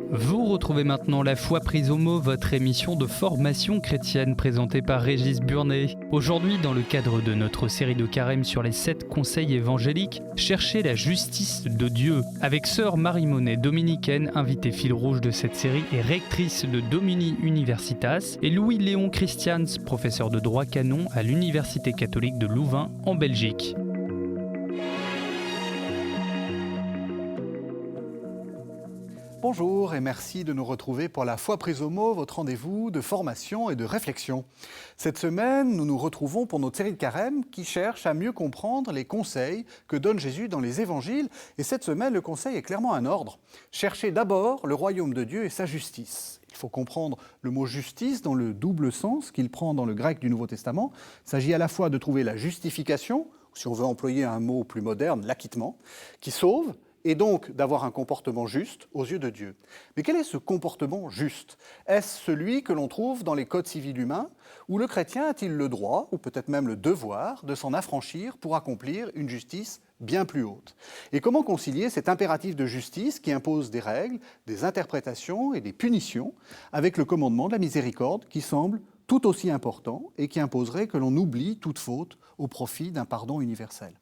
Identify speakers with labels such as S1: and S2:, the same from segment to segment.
S1: Vous retrouvez maintenant La Foi prise au mot, votre émission de formation chrétienne présentée par Régis Burnet. Aujourd'hui, dans le cadre de notre série de carême sur les 7 conseils évangéliques, cherchez la justice de Dieu. Avec sœur Marie Monet, dominicaine, invitée fil rouge de cette série et rectrice de Domini Universitas, et Louis-Léon Christians, professeur de droit canon à l'Université catholique de Louvain en Belgique.
S2: Bonjour et merci de nous retrouver pour La Foi prise au mot, votre rendez-vous de formation et de réflexion. Cette semaine, nous nous retrouvons pour notre série de carême qui cherche à mieux comprendre les conseils que donne Jésus dans les évangiles. Et cette semaine, le conseil est clairement un ordre. Cherchez d'abord le royaume de Dieu et sa justice. Il faut comprendre le mot justice dans le double sens qu'il prend dans le grec du Nouveau Testament. Il s'agit à la fois de trouver la justification, si on veut employer un mot plus moderne, l'acquittement, qui sauve, et donc d'avoir un comportement juste aux yeux de Dieu. Mais quel est ce comportement juste ? Est-ce celui que l'on trouve dans les codes civils humains, ou le chrétien a-t-il le droit, ou peut-être même le devoir, de s'en affranchir pour accomplir une justice bien plus haute ? Et comment concilier cet impératif de justice qui impose des règles, des interprétations et des punitions, avec le commandement de la miséricorde qui semble tout aussi important et qui imposerait que l'on oublie toute faute au profit d'un pardon universel ?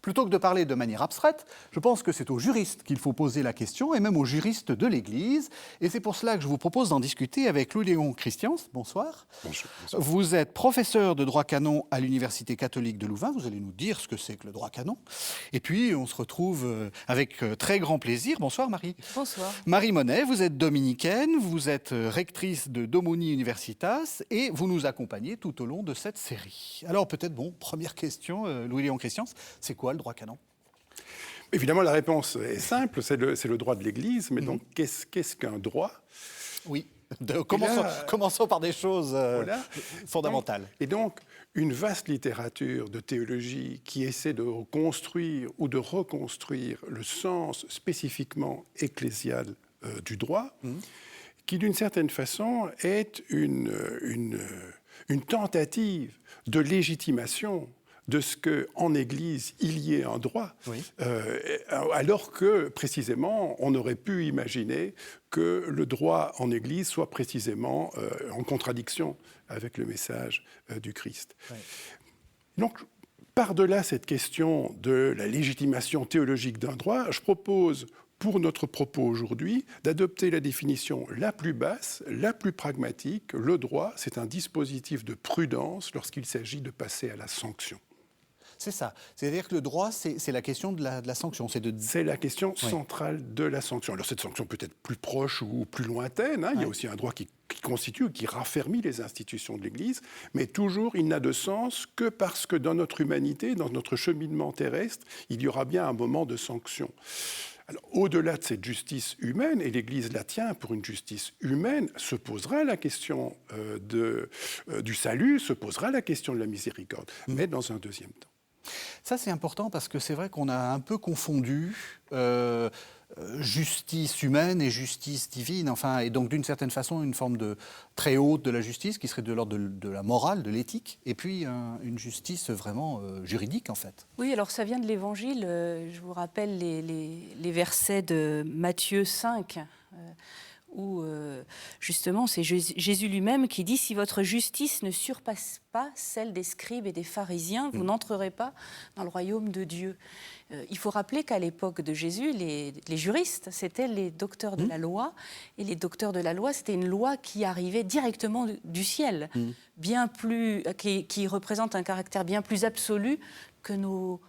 S2: Plutôt que de parler de manière abstraite, je pense que c'est aux juristes qu'il faut poser la question, et même aux juristes de l'Église. Et c'est pour cela que je vous propose d'en discuter avec Louis-Léon Christians. Bonsoir.
S3: Bonjour.
S2: Vous êtes professeur de droit canon à l'Université catholique de Louvain. Vous allez nous dire ce que c'est que le droit canon. Et puis, on se retrouve avec très grand plaisir. Bonsoir, Marie.
S4: Bonsoir.
S2: Marie Monet, vous êtes dominicaine, vous êtes rectrice de Domini Universitas et vous nous accompagnez tout au long de cette série. Alors, peut-être, première question, Louis-Léon Christians. C'est quoi le droit canon ?
S3: Évidemment, la réponse est simple, c'est le droit de l'Église. Mais donc, qu'est-ce qu'un droit ?
S2: Oui, commençons par des choses fondamentales.
S3: Et donc, une vaste littérature de théologie qui essaie de construire ou de reconstruire le sens spécifiquement ecclésial du droit, qui d'une certaine façon est une tentative de légitimation de ce qu'en Église, il y ait un droit, alors que, précisément, on aurait pu imaginer que le droit en Église soit précisément en contradiction avec le message du Christ. Oui. Donc, par-delà cette question de la légitimation théologique d'un droit, je propose, pour notre propos aujourd'hui, d'adopter la définition la plus basse, la plus pragmatique. Le droit, c'est un dispositif de prudence lorsqu'il s'agit de passer à la sanction.
S2: C'est ça. C'est-à-dire que le droit, c'est la question de la sanction.
S3: C'est la question centrale de la sanction. Alors cette sanction peut être plus proche ou plus lointaine. Il y a aussi un droit qui constitue, qui raffermit les institutions de l'Église. Mais toujours, il n'a de sens que parce que dans notre humanité, dans notre cheminement terrestre, il y aura bien un moment de sanction. Alors, au-delà de cette justice humaine, et l'Église la tient pour une justice humaine, se posera la question du salut, se posera la question de la miséricorde, mais dans un deuxième temps.
S2: Ça, c'est important parce que c'est vrai qu'on a un peu confondu justice humaine et justice divine. Et donc, d'une certaine façon, une forme de très haute de la justice qui serait de l'ordre de la morale, de l'éthique, et puis une justice vraiment juridique, en fait.
S4: Oui, alors ça vient de l'Évangile. Je vous rappelle les versets de Matthieu 5, où justement c'est Jésus lui-même qui dit « Si votre justice ne surpasse pas celle des scribes et des pharisiens, vous n'entrerez pas dans le royaume de Dieu. » Il faut rappeler qu'à l'époque de Jésus, les juristes, c'était les docteurs de la loi. Et les docteurs de la loi, c'était une loi qui arrivait directement du ciel, bien plus, qui représente un caractère bien plus absolu que nos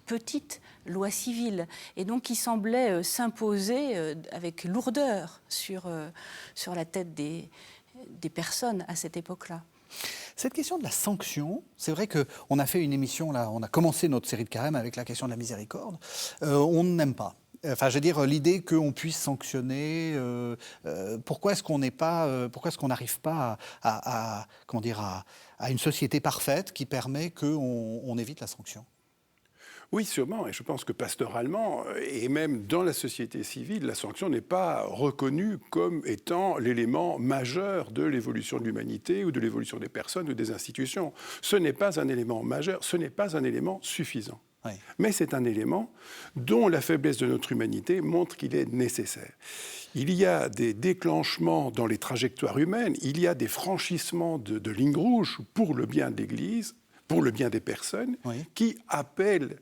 S4: petite loi civile, et donc qui semblait s'imposer avec lourdeur sur la tête des personnes à cette époque-là.
S2: Cette question de la sanction, c'est vrai qu'on a fait une émission, là, on a commencé notre série de carême avec la question de la miséricorde. On n'aime pas. Enfin, je veux dire, l'idée qu'on puisse sanctionner, pourquoi est-ce qu'on n'arrive pas à une société parfaite qui permet qu'on évite la sanction ?
S3: Oui, sûrement. Et je pense que pastoralement, et même dans la société civile, la sanction n'est pas reconnue comme étant l'élément majeur de l'évolution de l'humanité ou de l'évolution des personnes ou des institutions. Ce n'est pas un élément majeur, ce n'est pas un élément suffisant.
S2: Oui.
S3: Mais c'est un élément dont la faiblesse de notre humanité montre qu'il est nécessaire. Il y a des déclenchements dans les trajectoires humaines, il y a des franchissements de lignes rouges pour le bien de l'Église, pour le bien des personnes,
S2: Oui.
S3: qui appellent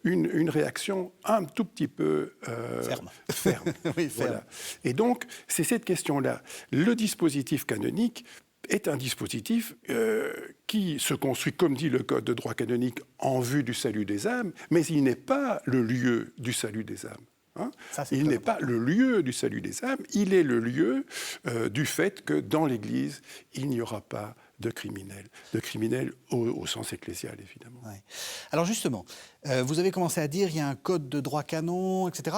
S3: une réaction un tout petit peu ferme.
S2: Oui, ferme.
S3: Voilà. Et donc, c'est cette question-là. Le dispositif canonique est un dispositif qui se construit, comme dit le Code de droit canonique, en vue du salut des âmes, mais il n'est pas le lieu du salut des âmes. Hein. Il n'est pas le lieu du salut des âmes, il est le lieu du fait que dans l'Église, il n'y aura pas de criminels au sens ecclésial, évidemment.
S2: Ouais. Alors justement, vous avez commencé à dire il y a un code de droit canon, etc.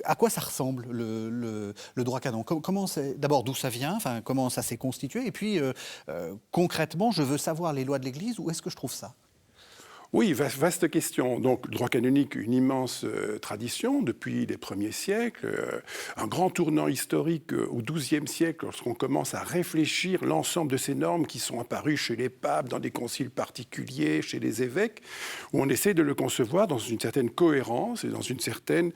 S2: À quoi ça ressemble le droit canon? Comment d'abord, d'où ça vient, enfin, comment ça s'est constitué? Et puis, concrètement, je veux savoir les lois de l'Église, où est-ce que je trouve ça?
S3: Oui, vaste question. Donc, le droit canonique, une immense tradition depuis les premiers siècles, un grand tournant historique au XIIe siècle, lorsqu'on commence à réfléchir l'ensemble de ces normes qui sont apparues chez les papes, dans des conciles particuliers, chez les évêques, où on essaie de le concevoir dans une certaine cohérence et dans une certaine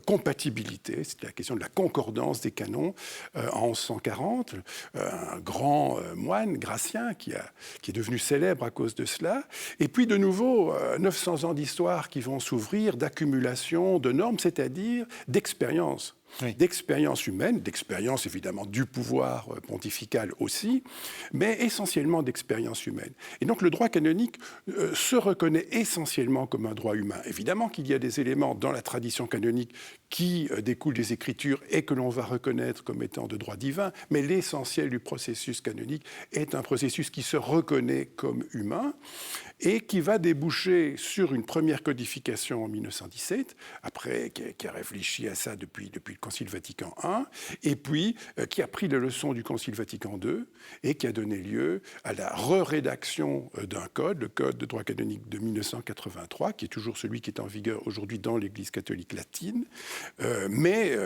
S3: compatibilité. C'est la question de la concordance des canons. En 1140, un grand moine, Gratien, qui est devenu célèbre à cause de cela, et puis de nouveau 900 ans d'histoire qui vont s'ouvrir, d'accumulation de normes, c'est-à-dire d'expérience. Oui. D'expérience humaine, d'expérience évidemment du pouvoir pontifical aussi, mais essentiellement d'expérience humaine. Et donc le droit canonique se reconnaît essentiellement comme un droit humain. Évidemment qu'il y a des éléments dans la tradition canonique qui découlent des Écritures et que l'on va reconnaître comme étant de droit divin, mais l'essentiel du processus canonique est un processus qui se reconnaît comme humain et qui va déboucher sur une première codification en 1917, après qui a réfléchi à ça depuis le Concile Vatican I, et puis qui a pris les leçons du Concile Vatican II et qui a donné lieu à la re-rédaction d'un code, le Code de droit canonique de 1983, qui est toujours celui qui est en vigueur aujourd'hui dans l'Église catholique latine, mais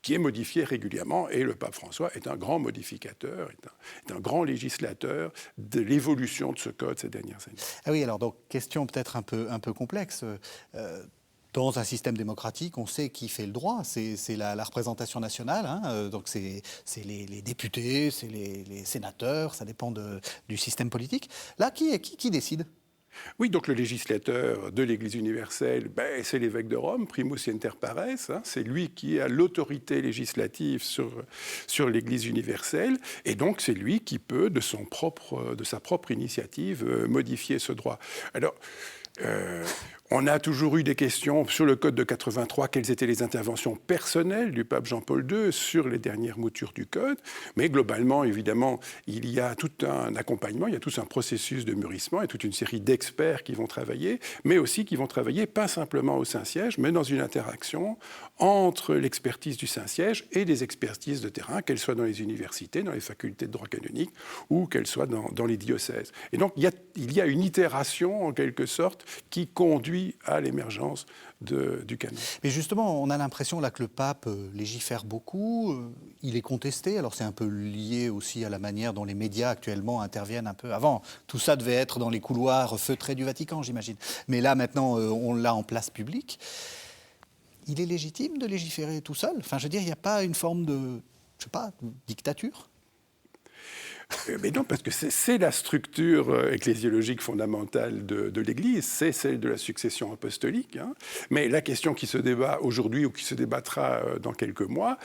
S3: qui est modifié régulièrement, et le pape François est un grand modificateur, est un grand législateur de l'évolution de ce code ces dernières années.
S2: Ah oui, alors donc, question peut-être un peu complexe. Dans un système démocratique, on sait qui fait le droit, c'est la représentation nationale, hein, donc c'est les députés, c'est les sénateurs, ça dépend du système politique. Là, qui décide ?
S3: Oui, donc le législateur de l'Église universelle, c'est l'évêque de Rome, primus inter pares, hein, c'est lui qui a l'autorité législative sur l'Église universelle, et donc c'est lui qui peut, de sa propre initiative, modifier ce droit. Alors, on a toujours eu des questions sur le Code de 83, quelles étaient les interventions personnelles du pape Jean-Paul II sur les dernières moutures du Code. Mais globalement, évidemment, il y a tout un accompagnement, il y a tout un processus de mûrissement et toute une série d'experts qui vont travailler, mais aussi qui vont travailler pas simplement au Saint-Siège, mais dans une interaction entre l'expertise du Saint-Siège et des expertises de terrain, qu'elles soient dans les universités, dans les facultés de droit canonique ou qu'elles soient dans les diocèses. Et donc, il y a une itération, en quelque sorte, qui conduit à l'émergence du canon.
S2: Mais justement, on a l'impression là que le pape légifère beaucoup, il est contesté, alors c'est un peu lié aussi à la manière dont les médias actuellement interviennent un peu. Avant, tout ça devait être dans les couloirs feutrés du Vatican, j'imagine. Mais là, maintenant, on l'a en place publique. Il est légitime de légiférer tout seul? Enfin, je veux dire, il n'y a pas une forme de, dictature?
S3: Mais non, parce que c'est la structure ecclésiologique fondamentale de l'Église, c'est celle de la succession apostolique. Hein. Mais la question qui se débat aujourd'hui ou qui se débattra dans quelques mois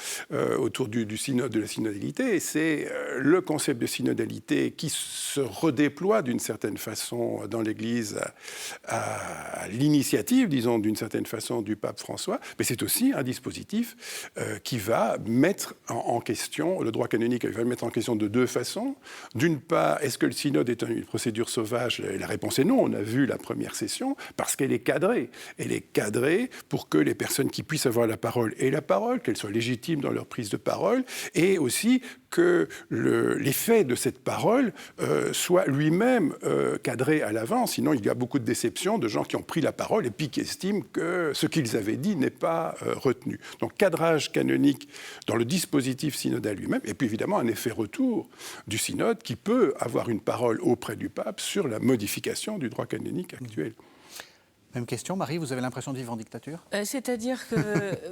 S3: autour du synode, de la synodalité, c'est le concept de synodalité qui se redéploie d'une certaine façon dans l'Église à l'initiative, disons, d'une certaine façon du pape François. Mais c'est aussi un dispositif qui va mettre en question, le droit canonique va le mettre en question de deux façons. D'une part, est-ce que le synode est une procédure sauvage? La réponse est non, on a vu la première session, parce qu'elle est cadrée. Elle est cadrée pour que les personnes qui puissent avoir la parole aient la parole, qu'elles soient légitimes dans leur prise de parole, et aussi que l'effet de cette parole soit lui-même cadré à l'avance. Sinon, il y a beaucoup de déceptions de gens qui ont pris la parole et puis qui estiment que ce qu'ils avaient dit n'est pas retenu. Donc, cadrage canonique dans le dispositif synodal lui-même, et puis évidemment un effet retour du synode qui peut avoir une parole auprès du pape sur la modification du droit canonique actuel.
S2: Même question, Marie, vous avez l'impression de vivre en dictature ?
S4: C'est-à-dire que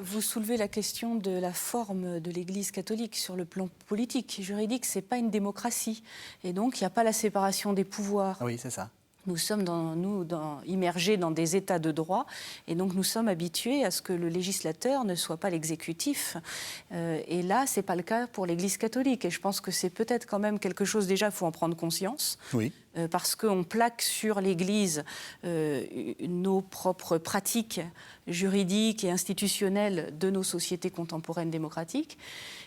S4: vous soulevez la question de la forme de l'Église catholique sur le plan politique. Juridique, ce n'est pas une démocratie. Et donc, il n'y a pas la séparation des pouvoirs.
S2: Oui, c'est ça.
S4: Nous sommes immergés dans des états de droit et donc nous sommes habitués à ce que le législateur ne soit pas l'exécutif. Et là, ce n'est pas le cas pour l'Église catholique. Et je pense que c'est peut-être quand même quelque chose, déjà, il faut en prendre conscience.
S2: Oui.
S4: Parce qu'on plaque sur l'Église nos propres pratiques juridiques et institutionnelles de nos sociétés contemporaines démocratiques.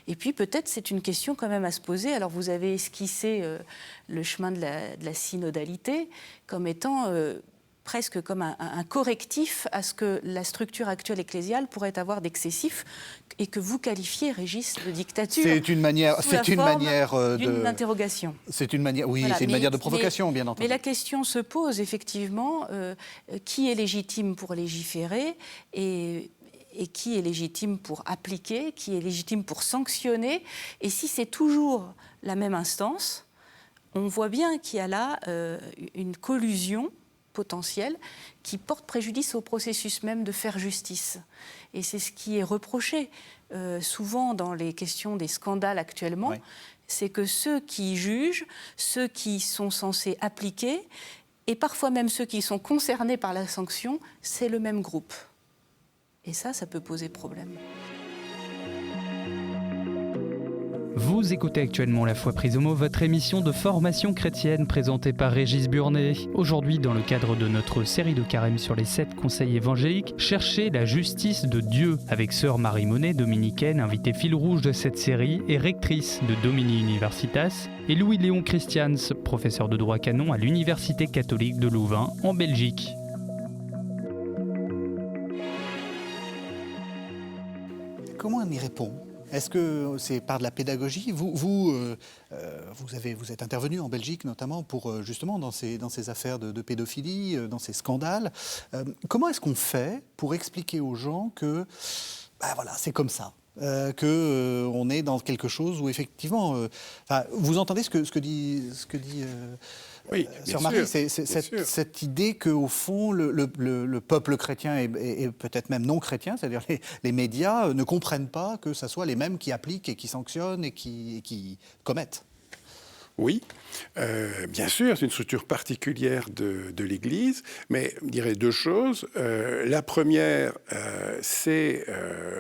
S4: Et puis peut-être c'est une question quand même à se poser. Alors vous avez esquissé le chemin de la synodalité comme étant presque comme un correctif à ce que la structure actuelle ecclésiale pourrait avoir d'excessif et que vous qualifiez, Régis, de dictature.
S2: C'est une manière,
S4: d'une interrogation.
S2: C'est une manière, oui, voilà, c'est une manière de provocation, bien entendu.
S4: Mais la question se pose effectivement qui est légitime pour légiférer et qui est légitime pour appliquer, qui est légitime pour sanctionner. Et si c'est toujours la même instance, on voit bien qu'il y a là une collusion potentielle qui porte préjudice au processus même de faire justice. Et c'est ce qui est reproché souvent dans les questions des scandales actuellement, oui. C'est que ceux qui jugent, ceux qui sont censés appliquer, et parfois même ceux qui sont concernés par la sanction, c'est le même groupe. Et ça peut poser problème.
S1: Vous écoutez actuellement La Foi prise au mot, votre émission de formation chrétienne présentée par Régis Burnet. Aujourd'hui, dans le cadre de notre série de carême sur les 7 conseils évangéliques, cherchez la justice de Dieu avec sœur Marie Monet, dominicaine, invitée fil rouge de cette série et rectrice de Domini Universitas, et Louis-Léon Christians, professeur de droit canon à l'Université catholique de Louvain, en Belgique.
S2: Comment on y répond ? Est-ce que c'est par de la pédagogie ? Vous êtes intervenu en Belgique notamment pour justement dans ces affaires de pédophilie, dans ces scandales. Comment est-ce qu'on fait pour expliquer aux gens que voilà, c'est comme ça, qu'on est dans quelque chose où effectivement, vous entendez ce que dit
S3: oui,
S2: Sœur Marie, c'est cette idée qu'au fond, le peuple chrétien et peut-être même non chrétien, c'est-à-dire les médias, ne comprennent pas que ce soit les mêmes qui appliquent et qui sanctionnent et qui commettent.
S3: Oui, bien sûr, c'est une structure particulière de l'Église, mais je dirais deux choses. La première, c'est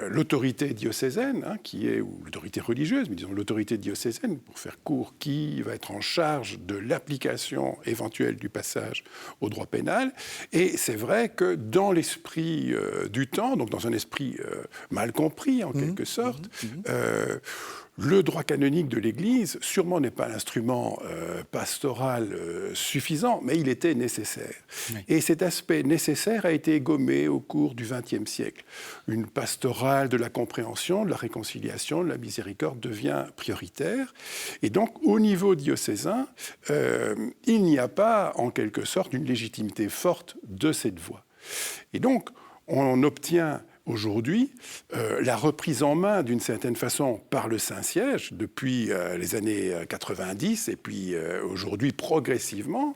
S3: l'autorité diocésaine, ou l'autorité religieuse, mais disons l'autorité diocésaine, pour faire court, qui va être en charge de l'application éventuelle du passage au droit pénal. Et c'est vrai que dans l'esprit du temps, donc dans un esprit mal compris en quelque sorte, le droit canonique de l'Église, sûrement n'est pas l'instrument pastoral suffisant, mais il était nécessaire. Oui. Et cet aspect nécessaire a été gommé au cours du XXe siècle. Une pastorale de la compréhension, de la réconciliation, de la miséricorde devient prioritaire. Et donc, au niveau diocésain, il n'y a pas, en quelque sorte, une légitimité forte de cette voie. Et donc, on obtient aujourd'hui, la reprise en main d'une certaine façon par le Saint-Siège depuis les années 90 et puis aujourd'hui progressivement,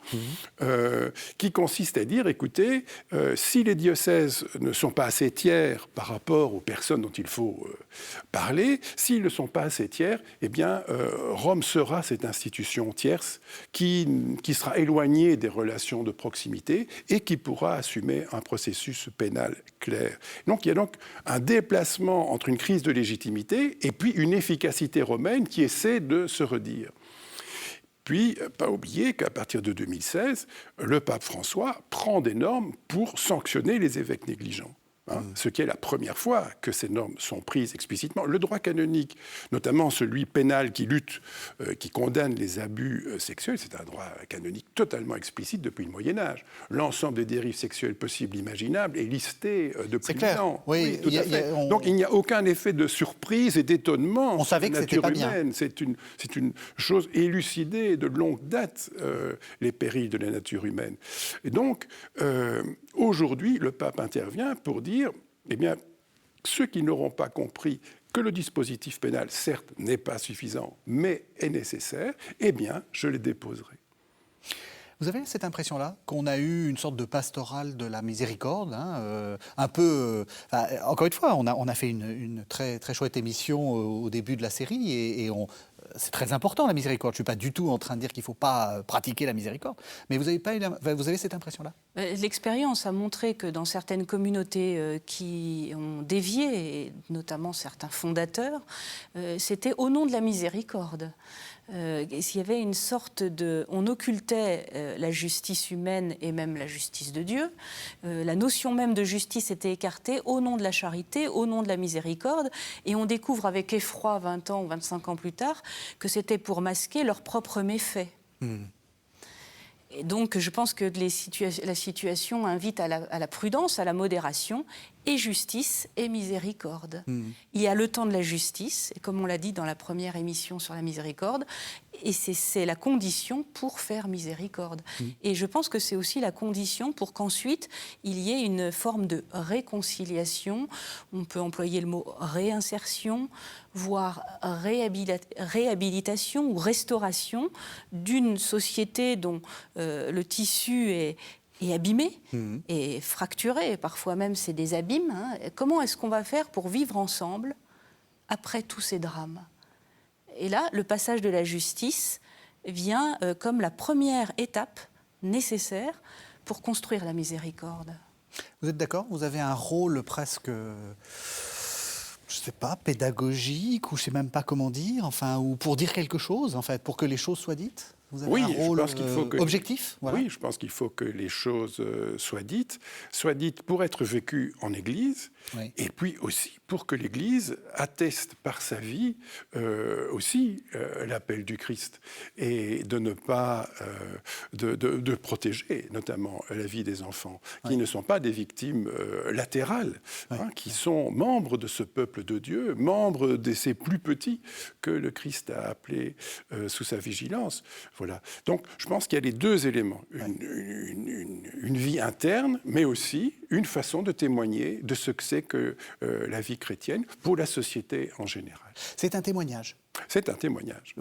S3: qui consiste à dire, écoutez, si les diocèses ne sont pas assez tiers par rapport aux personnes dont il faut parler, s'ils ne sont pas assez tiers, eh bien Rome sera cette institution tierce qui sera éloignée des relations de proximité et qui pourra assumer un processus pénal clair. Donc il y a donc un déplacement entre une crise de légitimité et puis une efficacité romaine qui essaie de se redire. Puis, pas oublier qu'à partir de 2016, le pape François prend des normes pour sanctionner les évêques négligents. ce qui est la première fois que ces normes sont prises explicitement. Le droit canonique, notamment celui pénal qui lutte, qui condamne les abus sexuels, c'est un droit canonique totalement explicite depuis le Moyen-Âge. L'ensemble des dérives sexuelles possibles, imaginables, est listé depuis longtemps.
S2: Oui,
S3: tout à fait. Donc il n'y a aucun effet de surprise et d'étonnement.
S2: On savait que c'était pas
S3: humaine. C'est une chose élucidée de longue date, les périls de la nature humaine. Et donc, aujourd'hui, le pape intervient pour dire, eh bien, ceux qui n'auront pas compris que le dispositif pénal, certes, n'est pas suffisant, mais est nécessaire, eh bien, je les déposerai.
S2: Vous avez cette impression-là qu'on a eu une sorte de pastorale de la miséricorde, un peu... encore une fois, on a fait une très, très chouette émission au début de la série et c'est très important la miséricorde. Je ne suis pas du tout en train de dire qu'il ne faut pas pratiquer la miséricorde, mais vous avez cette impression-là?
S4: L'expérience a montré que dans certaines communautés qui ont dévié, et notamment certains fondateurs, c'était au nom de la miséricorde. S'il y avait une sorte de... On occultait la justice humaine et même la justice de Dieu. La notion même de justice était écartée au nom de la charité, au nom de la miséricorde. Et on découvre avec effroi 20 ans ou 25 ans plus tard que c'était pour masquer leurs propres méfaits. Et donc, je pense que la situation invite à la prudence, à la modération, et justice et miséricorde. Il y a le temps de la justice, et comme on l'a dit dans la première émission sur la miséricorde, et c'est la condition pour faire miséricorde. Et je pense que c'est aussi la condition pour qu'ensuite, il y ait une forme de réconciliation, on peut employer le mot réinsertion, voire réhabilitation ou restauration d'une société dont le tissu est abîmé et fracturé, parfois même c'est des abîmes. Comment est-ce qu'on va faire pour vivre ensemble après tous ces drames? Et là, le passage de la justice vient comme la première étape nécessaire pour construire la miséricorde.
S2: Vous êtes d'accord? Vous avez un rôle presque, je ne sais pas, pédagogique, ou je ne sais même pas comment dire, enfin, ou pour dire quelque chose, en fait, pour que les choses soient dites? Vous avez un rôle objectif? Voilà.
S3: Oui, je pense qu'il faut que les choses soient dites pour être vécues en Église, et puis aussi pour que l'Église atteste par sa vie aussi l'appel du Christ, et de ne pas de protéger notamment la vie des enfants, qui ne sont pas des victimes latérales, qui sont membres de ce peuple de Dieu, membres de ces plus petits que le Christ a appelés sous sa vigilance. Voilà. Donc, je pense qu'il y a les deux éléments, une vie interne, mais aussi une façon de témoigner de ce que c'est que la vie chrétienne pour la société en général.
S2: C'est un témoignage.
S3: C'est un témoignage.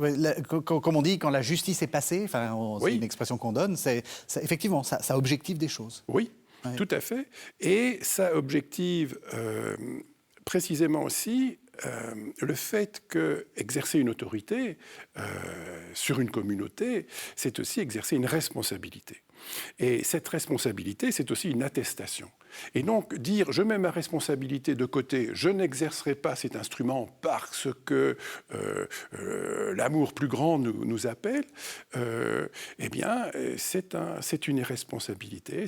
S2: Comme on dit, quand la justice est passée, c'est une expression qu'on donne, effectivement, ça objective des choses.
S3: Oui, tout à fait. Et ça objective précisément aussi le fait qu'exercer une autorité sur une communauté, c'est aussi exercer une responsabilité. Et cette responsabilité, c'est aussi une attestation. Et donc, dire « je mets ma responsabilité de côté, je n'exercerai pas cet instrument parce que l'amour plus grand nous appelle », eh bien, c'est une irresponsabilité,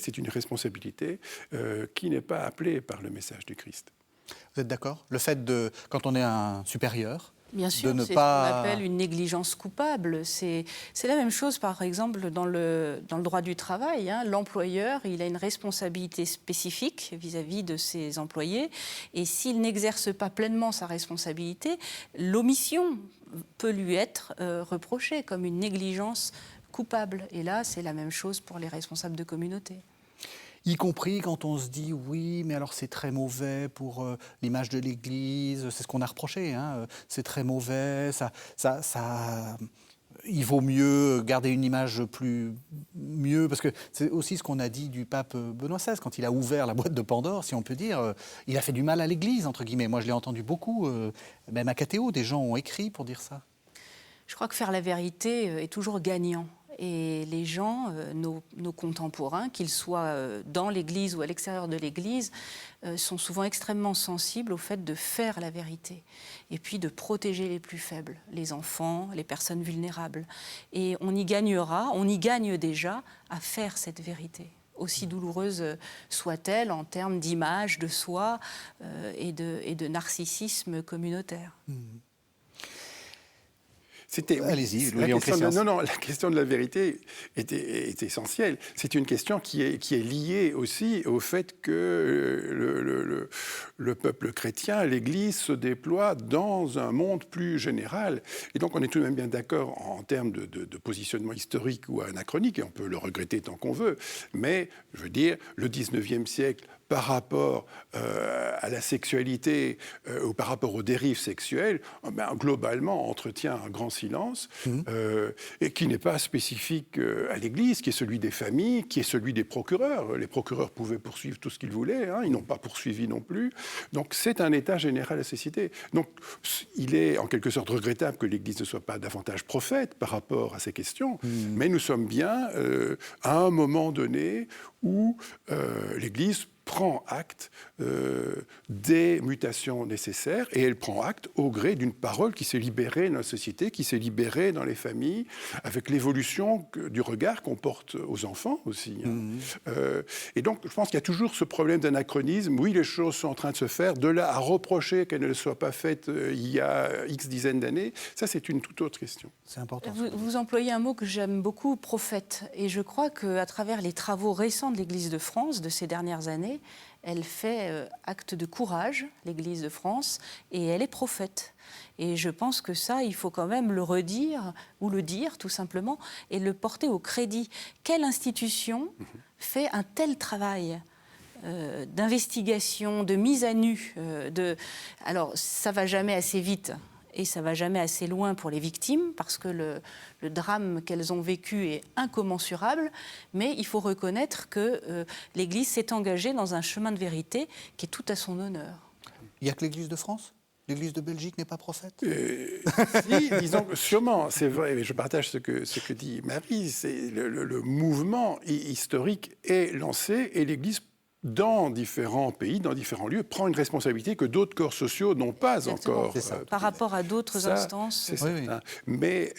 S3: qui n'est pas appelée par le message du Christ.
S2: Vous êtes d'accord? Le fait de, quand on est un supérieur,
S4: bien sûr, c'est ce qu'on appelle une négligence coupable. C'est la même chose, par exemple, dans le droit du travail. L'employeur, il a une responsabilité spécifique vis-à-vis de ses employés. Et s'il n'exerce pas pleinement sa responsabilité, l'omission peut lui être reprochée comme une négligence coupable. Et là, c'est la même chose pour les responsables de communauté.
S2: Y compris quand on se dit oui, mais alors c'est très mauvais pour l'image de l'Église, c'est ce qu'on a reproché, c'est très mauvais, il vaut mieux garder une image mieux, parce que c'est aussi ce qu'on a dit du pape Benoît XVI, quand il a ouvert la boîte de Pandore, si on peut dire, il a fait du mal à l'Église, entre guillemets. Moi je l'ai entendu beaucoup, même à Catéo, des gens ont écrit pour dire ça.
S4: Je crois que faire la vérité est toujours gagnant. Et les gens, nos contemporains, qu'ils soient dans l'Église ou à l'extérieur de l'Église, sont souvent extrêmement sensibles au fait de faire la vérité. Et puis de protéger les plus faibles, les enfants, les personnes vulnérables. Et on y gagne déjà à faire cette vérité. aussi douloureuse soit-elle en termes d'image de soi et de narcissisme communautaire.
S2: Allez-y,
S3: la question de la vérité est essentielle. C'est une question qui est liée aussi au fait que le peuple chrétien, l'Église, se déploie dans un monde plus général. Et donc on est tout de même bien d'accord en termes de positionnement historique ou anachronique, et on peut le regretter tant qu'on veut. Mais, je veux dire, le 19e siècle, par rapport à la sexualité ou par rapport aux dérives sexuelles, globalement entretient un grand silence et qui n'est pas spécifique à l'Église, qui est celui des familles, qui est celui des procureurs. Les procureurs pouvaient poursuivre tout ce qu'ils voulaient, ils n'ont pas poursuivi non plus. Donc c'est un état général de la société. Donc il est en quelque sorte regrettable que l'Église ne soit pas davantage prophète par rapport à ces questions, mais nous sommes bien à un moment donné où l'Église prend acte des mutations nécessaires, et elle prend acte au gré d'une parole qui s'est libérée dans la société, qui s'est libérée dans les familles, avec l'évolution du regard qu'on porte aux enfants aussi. Et donc, je pense qu'il y a toujours ce problème d'anachronisme. Oui, les choses sont en train de se faire. De là à reprocher qu'elles ne soient pas faites il y a X dizaines d'années, ça, c'est une toute autre question.
S2: C'est important.
S4: Vous employez un mot que j'aime beaucoup, prophète. Et je crois qu'à travers les travaux récents de l'Église de France de ces dernières années, elle fait acte de courage, l'Église de France, et elle est prophète. Et je pense que ça, il faut quand même le redire, ou le dire tout simplement, et le porter au crédit. Quelle institution fait un tel travail d'investigation, de mise à nu Alors, ça ne va jamais assez vite. Et ça ne va jamais assez loin pour les victimes, parce que le drame qu'elles ont vécu est incommensurable. Mais il faut reconnaître que l'Église s'est engagée dans un chemin de vérité qui est tout à son honneur.
S2: Il n'y a que l'Église de France ? L'Église de Belgique n'est pas prophète ?
S3: Si, disons que sûrement, c'est vrai, mais je partage ce que dit Marie. C'est le mouvement historique est lancé, et l'Église, dans différents pays, dans différents lieux, prend une responsabilité que d'autres corps sociaux n'ont pas
S4: Exactement.
S3: encore.
S4: Par rapport à d'autres instances.
S3: C'est ça. Oui. Mais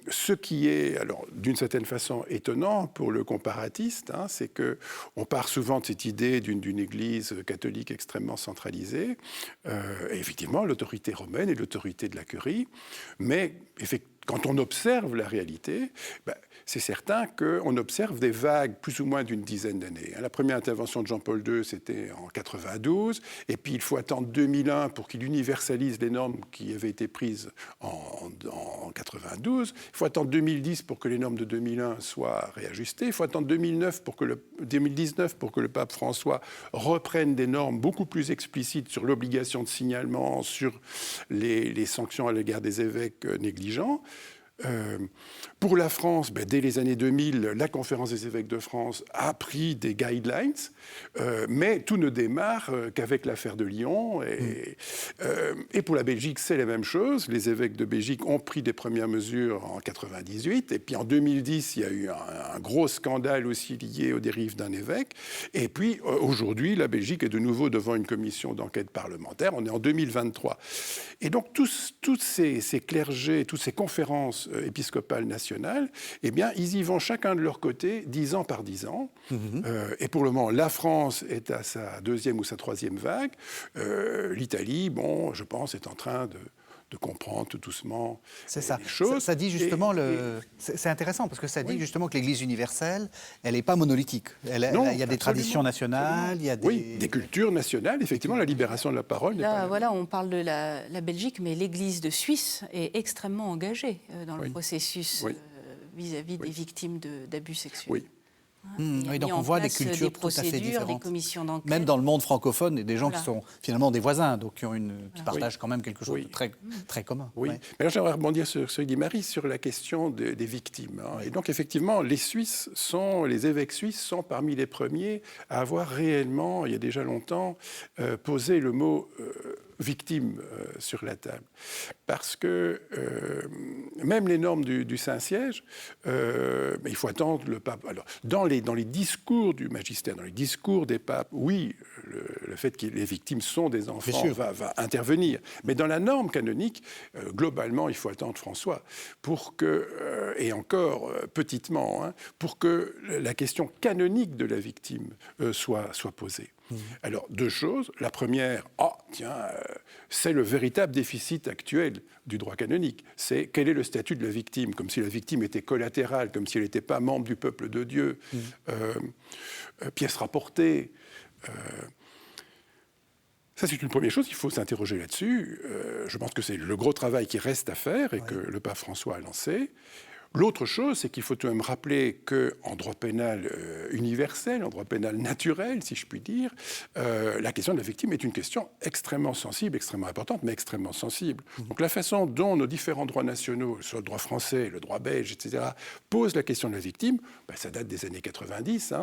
S3: ce qui est, alors, d'une certaine façon étonnant pour le comparatiste, c'est qu'on part souvent de cette idée d'une Église catholique extrêmement centralisée, et effectivement l'autorité romaine et l'autorité de la curie, mais quand on observe la réalité, c'est certain qu'on observe des vagues plus ou moins d'une dizaine d'années. La première intervention de Jean-Paul II, c'était en 92, et puis il faut attendre 2001 pour qu'il universalise les normes qui avaient été prises en 92. Il faut attendre 2010 pour que les normes de 2001 soient réajustées. Il faut attendre 2019 pour que le pape François reprenne des normes beaucoup plus explicites sur l'obligation de signalement, sur les sanctions à l'égard des évêques négligents. Pour la France, dès les années 2000, la Conférence des évêques de France a pris des guidelines, mais tout ne démarre qu'avec l'affaire de Lyon. Et pour la Belgique, c'est la même chose. Les évêques de Belgique ont pris des premières mesures en 98, et puis en 2010, il y a eu un gros scandale aussi lié aux dérives d'un évêque. Et puis aujourd'hui, la Belgique est de nouveau devant une commission d'enquête parlementaire. On est en 2023. Et donc tous ces clergés, toutes ces conférences épiscopales nationales, eh bien, ils y vont chacun de leur côté, 10 ans par 10 ans. Et pour le moment, la France est à sa deuxième ou sa troisième vague. L'Italie, je pense, est en train de comprendre tout doucement les choses.
S2: Ça dit justement, c'est intéressant, parce que ça dit justement que l'Église universelle, elle n'est pas monolithique. Il y a des traditions nationales, il y a
S3: des cultures nationales, effectivement, la libération de la parole n'est pas...
S4: Voilà, on parle de la Belgique, mais l'Église de Suisse est extrêmement engagée dans le processus vis-à-vis des victimes d'abus sexuels.
S3: Oui.
S2: Oui, donc on voit des cultures tout à fait différentes.
S4: Des commissions d'enquête.
S2: Même dans le monde francophone, il y a des gens qui sont finalement des voisins, donc qui partagent quand même quelque chose de très commun.
S3: Oui. Mais là, j'aimerais rebondir sur ce que dit Marie, sur la question des victimes. Et donc, effectivement, les évêques suisses sont parmi les premiers à avoir réellement, il y a déjà longtemps, posé le mot victime sur la table. Parce que même les normes du Saint-Siège, il faut attendre le pape. Alors, dans les discours du magistère, dans les discours des papes, oui, le fait que les victimes sont des enfants va intervenir. Mais dans la norme canonique, globalement, il faut attendre François pour que, et encore petitement, pour que la question canonique de la victime soit posée. Alors, deux choses. La première, c'est le véritable déficit actuel du droit canonique. C'est quel est le statut de la victime, comme si la victime était collatérale, comme si elle n'était pas membre du peuple de Dieu, pièce rapportée. Ça, c'est une première chose, il faut s'interroger là-dessus. Je pense que c'est le gros travail qui reste à faire et que le pape François a lancé. L'autre chose, c'est qu'il faut tout de même rappeler qu'en droit pénal universel, en droit pénal naturel, si je puis dire, la question de la victime est une question extrêmement sensible, extrêmement importante, mais extrêmement sensible. Donc la façon dont nos différents droits nationaux, soit le droit français, le droit belge, etc., posent la question de la victime, ça date des années 90.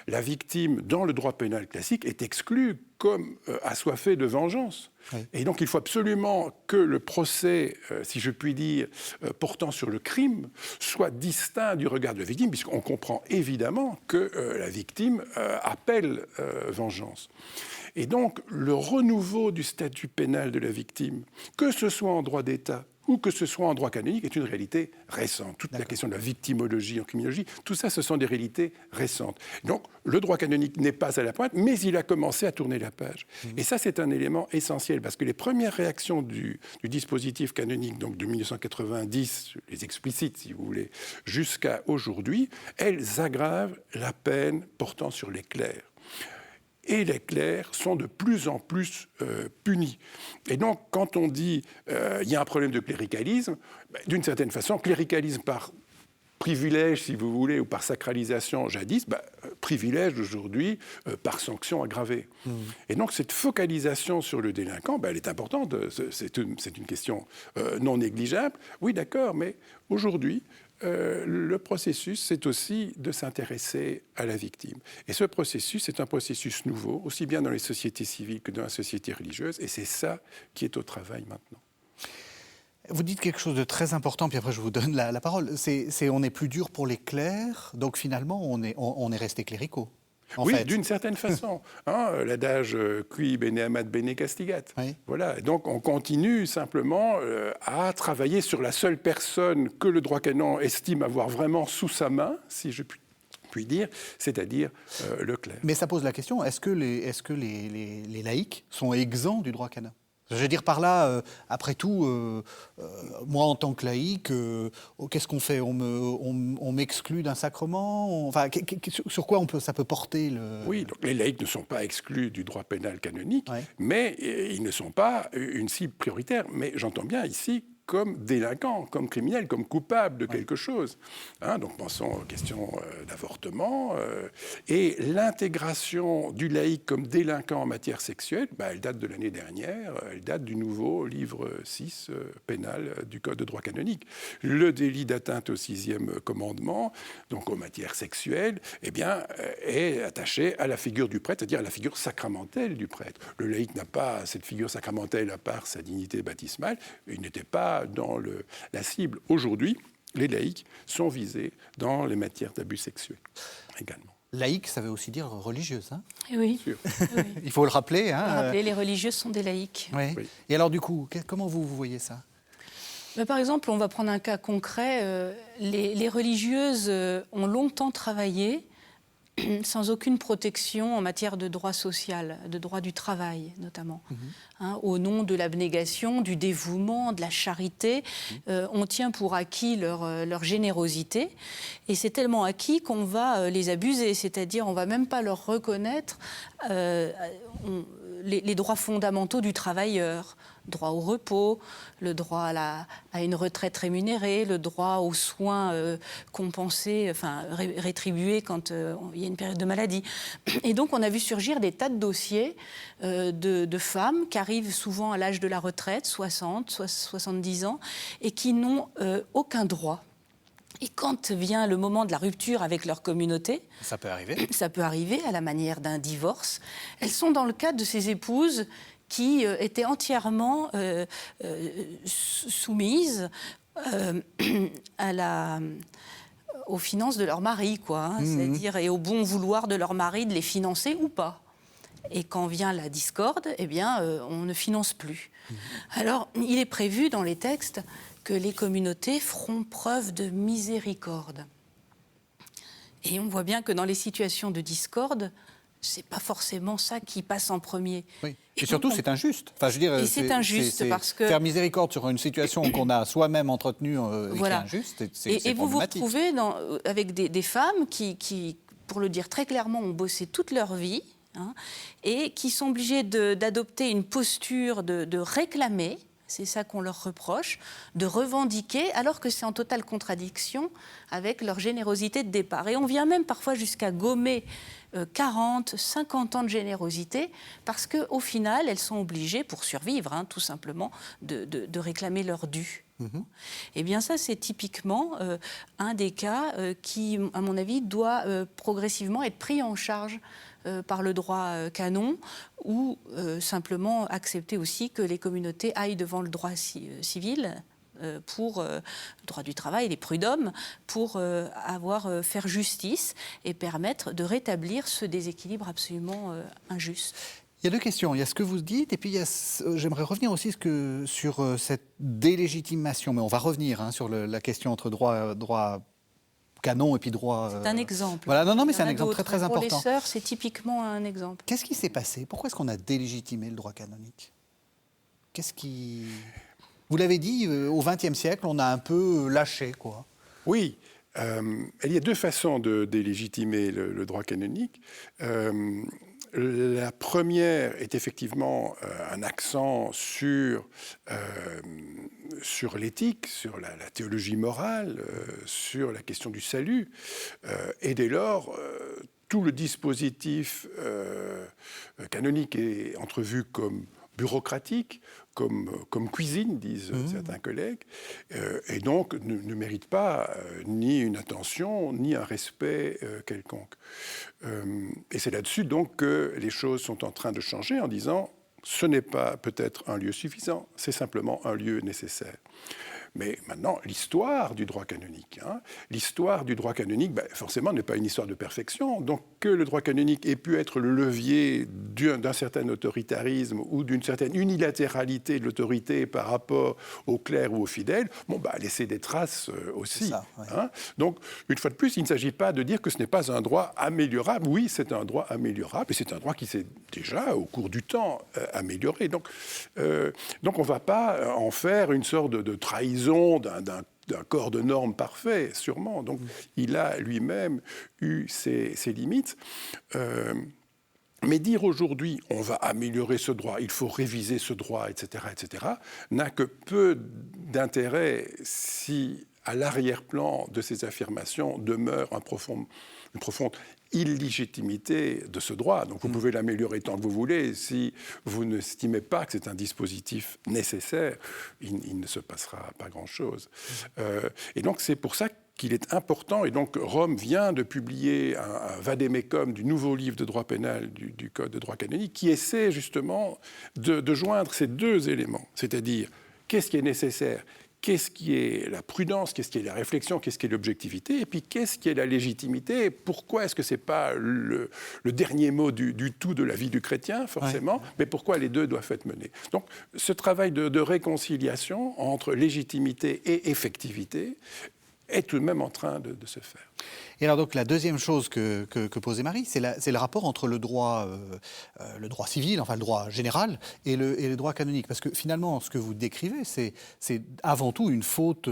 S3: La victime, dans le droit pénal classique, est exclue comme assoiffée de vengeance. Oui. Et donc il faut absolument que le procès, si je puis dire, portant sur le crime, soit distinct du regard de la victime, puisqu'on comprend évidemment que la victime appelle vengeance. Et donc le renouveau du statut pénal de la victime, que ce soit en droit d'État ou que ce soit en droit canonique, est une réalité récente. Toute la question de la victimologie en criminologie, tout ça, ce sont des réalités récentes. Donc, le droit canonique n'est pas à la pointe, mais il a commencé à tourner la page. Et ça, c'est un élément essentiel, parce que les premières réactions du dispositif canonique, donc de 1990, les explicites, si vous voulez, jusqu'à aujourd'hui, elles aggravent la peine portant sur les clercs. Et les clercs sont de plus en plus punis. Et donc, quand on dit il y a un problème de cléricalisme, d'une certaine façon, cléricalisme par privilège, si vous voulez, ou par sacralisation jadis, privilège aujourd'hui par sanction aggravée. Et donc, cette focalisation sur le délinquant, elle est importante. C'est une question non négligeable. Oui, d'accord, mais aujourd'hui, le processus, c'est aussi de s'intéresser à la victime. Et ce processus, c'est un processus nouveau, aussi bien dans les sociétés civiles que dans la société religieuse, et c'est ça qui est au travail maintenant.
S2: Vous dites quelque chose de très important, puis après je vous donne la parole. C'est on est plus dur pour les clercs, donc finalement on est resté cléricaux.
S3: Oui, d'une certaine façon. L'adage « qui bene amat bene castigat ». Oui. Voilà. Donc, on continue simplement à travailler sur la seule personne que le droit canon estime avoir vraiment sous sa main, si je puis dire, c'est-à-dire le clerc.
S2: Mais ça pose la question, est-ce que les laïcs sont exempts du droit canon ? Je veux dire par là, après tout, moi en tant que laïc, qu'est-ce qu'on fait ? On m'exclut d'un sacrement ? Sur quoi ça peut porter le...
S3: Oui, donc les laïcs ne sont pas exclus du droit pénal canonique, mais ils ne sont pas une cible prioritaire. Mais j'entends bien ici comme délinquants, comme criminels, comme coupables de quelque chose. Donc pensons aux questions d'avortement. Et l'intégration du laïc comme délinquant en matière sexuelle, elle date de l'année dernière, elle date du nouveau livre 6 pénal du Code de droit canonique. Le délit d'atteinte au 6e commandement, donc aux matières sexuelles, est attaché à la figure du prêtre, c'est-à-dire à la figure sacramentelle du prêtre. Le laïc n'a pas cette figure sacramentelle à part sa dignité baptismale, il n'était pas dans la cible. Aujourd'hui, les laïcs sont visés dans les matières d'abus sexuels également.
S2: Laïque, ça veut aussi dire religieuse, hein ?
S4: Oui. Oui.
S2: Il faut le rappeler.
S4: Il faut le rappeler, les religieuses sont des laïcs.
S2: Oui. Et alors du coup, comment vous voyez ça ?
S4: Par exemple, on va prendre un cas concret. Les religieuses ont longtemps travaillé sans aucune protection en matière de droit social, de droit du travail notamment. Au nom de l'abnégation, du dévouement, de la charité, on tient pour acquis leur générosité. Et c'est tellement acquis qu'on va les abuser, c'est-à-dire on ne va même pas leur reconnaître les droits fondamentaux du travailleur. Droit au repos, le droit à une retraite rémunérée, le droit aux soins compensés, rétribués quand il y a une période de maladie. Et donc on a vu surgir des tas de dossiers de femmes qui arrivent souvent à l'âge de la retraite, 60, 70 ans, et qui n'ont aucun droit. Et quand vient le moment de la rupture avec leur communauté,
S2: ça peut arriver
S4: à la manière d'un divorce, elles sont dans le cadre de ces épouses qui étaient entièrement soumises aux finances de leur mari, c'est-à-dire et au bon vouloir de leur mari de les financer ou pas. Et quand vient la discorde, eh bien, on ne finance plus. Alors, il est prévu dans les textes que les communautés feront preuve de miséricorde. Et on voit bien que dans les situations de discorde, c'est pas forcément ça qui passe en premier.
S2: Oui. Et surtout, c'est injuste. Enfin, je veux dire,
S4: et c'est injuste parce que...
S2: Faire miséricorde sur une situation qu'on a soi-même entretenue et
S4: voilà.
S2: qui est injuste,
S4: Et vous vous retrouvez avec des femmes qui, pour le dire très clairement, ont bossé toute leur vie, et qui sont obligées d'adopter une posture de réclamer, c'est ça qu'on leur reproche, de revendiquer, alors que c'est en totale contradiction avec leur générosité de départ. Et on vient même parfois jusqu'à gommer 40, 50 ans de générosité, parce qu'au final, elles sont obligées, pour survivre, tout simplement, de réclamer leur dû. Eh bien ça, c'est typiquement un des cas qui, à mon avis, doit progressivement être pris en charge par le droit canon, ou simplement accepter aussi que les communautés aillent devant le droit civil pour le droit du travail, les prud'hommes, pour faire justice et permettre de rétablir ce déséquilibre absolument injuste.
S2: Il y a deux questions. Il y a ce que vous dites, et puis j'aimerais revenir aussi sur cette délégitimation. Mais on va revenir sur la question entre droit canon et puis droit...
S4: C'est un exemple.
S2: Voilà, non, mais c'est un exemple très, très important.
S4: Pour les sœurs, c'est typiquement un exemple.
S2: Qu'est-ce qui s'est passé? Pourquoi est-ce qu'on a délégitimé le droit canonique? Qu'est-ce qui... Vous l'avez dit, au XXe siècle, on a un peu lâché, quoi.
S3: Oui. Il y a deux façons de délégitimer le droit canonique. La première est effectivement un accent sur l'éthique, sur la théologie morale, sur la question du salut. Et dès lors, tout le dispositif canonique est entrevu comme bureaucratique, comme cuisine, disent certains collègues, et donc ne mérite pas ni une attention, ni un respect quelconque. Et c'est là-dessus donc que les choses sont en train de changer en disant ce n'est pas peut-être un lieu suffisant, c'est simplement un lieu nécessaire. Mais maintenant, l'histoire du droit canonique, forcément, n'est pas une histoire de perfection. Donc, que le droit canonique ait pu être le levier d'un certain autoritarisme ou d'une certaine unilatéralité de l'autorité par rapport aux clercs ou aux fidèles, laissez des traces aussi.
S2: Ça, ouais.
S3: Donc, une fois de plus, il ne s'agit pas de dire que ce n'est pas un droit améliorable. Oui, c'est un droit améliorable, et c'est un droit qui s'est déjà, au cours du temps, amélioré. Donc on ne va pas en faire une sorte de trahison d'un corps de normes parfait, sûrement. Donc, il a lui-même eu ses limites. Mais dire aujourd'hui, on va améliorer ce droit, il faut réviser ce droit, etc., n'a que peu d'intérêt si, à l'arrière-plan de ces affirmations, demeure une profonde illégitimité de ce droit. Donc vous pouvez l'améliorer tant que vous voulez. Si vous n'estimez pas que c'est un dispositif nécessaire, il ne se passera pas grand-chose. Et donc c'est pour ça qu'il est important, et donc Rome vient de publier un vade-mecum du nouveau livre de droit pénal du Code de droit canonique, qui essaie justement de joindre ces deux éléments, c'est-à-dire qu'est-ce qui est nécessaire, qu'est-ce qui est la prudence, qu'est-ce qui est la réflexion, qu'est-ce qui est l'objectivité, et puis qu'est-ce qui est la légitimité, pourquoi est-ce que ce n'est pas le dernier mot du tout de la vie du chrétien, forcément, mais pourquoi les deux doivent être menés. Donc ce travail de réconciliation entre légitimité et effectivité est tout de même en train de se faire.
S2: Et alors donc la deuxième chose que posait Marie, c'est le rapport entre le droit civil, enfin le droit général, et le droit canonique. Parce que finalement, ce que vous décrivez, c'est avant tout une faute,